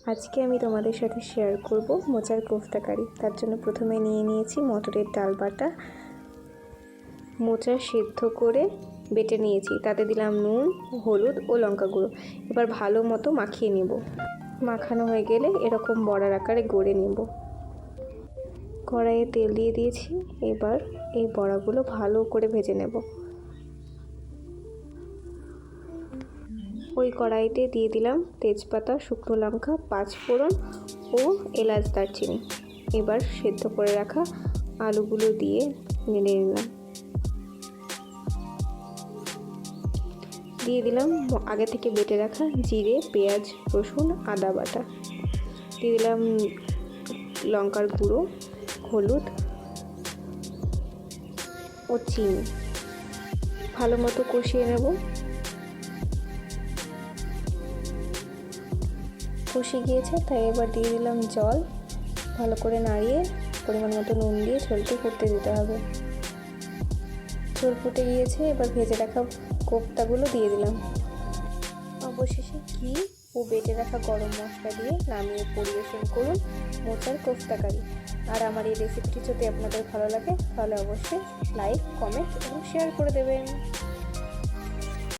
আজকে আমি তোমাদের সাথে শেয়ার করব মোচার কোফতা কারি। তার জন্য প্রথমে নিয়ে নিয়েছি মটরের ডাল বাটা, মোচা সেদ্ধ করে বেটে নিয়েছি, তাতে দিলাম নুন, হলুদ ও লঙ্কা গুঁড়ো। এবার ভালো মতো মাখিয়ে নেব। মাখানো হয়ে গেলে এরকম বড়ার আকারে গড়ে নেব। কড়াইয়ে তেল দিয়ে দিয়েছি, এবার এই বড়াগুলো ভালো করে ভেজে নেব। ওই কড়াইতে দিয়ে দিলাম তেজপাতা, শুকনো লঙ্কা, 5 ফোড়ন ও এলাচ, দারচিনি। এবার সেদ্ধ করে রাখা আলুগুলো দিয়ে নেড়ে নিলাম। দিয়ে দিলাম আগে থেকে বেটে রাখা জিরে, পেঁয়াজ, রসুন, আদা বাটা। দিয়ে দিলাম লঙ্কার গুঁড়ো, হলুদ ও চিনি। ভালো মতো কষিয়ে নেব। কষে গিয়েছে, তাই এবার দিয়ে দিলাম জল। ভালো করে নাড়িয়ে পরিমাণ মতো নুন দিয়ে ঝোলটি ফুটতে দিতে হবে। ঝোল ফুটে গিয়েছে, এবার ভেজে রাখা কোফতাগুলো দিয়ে দিলাম। অবশেষে ঘি ও বেটে রাখা গরম মশলা দিয়ে নামিয়ে পরিবেশন করুন মোচার কোফতা কারি। আর আমার এই রেসিপিটি যদি আপনাদের ভালো লাগে তাহলে অবশ্যই লাইক, কমেন্ট এবং শেয়ার করে দেবেন।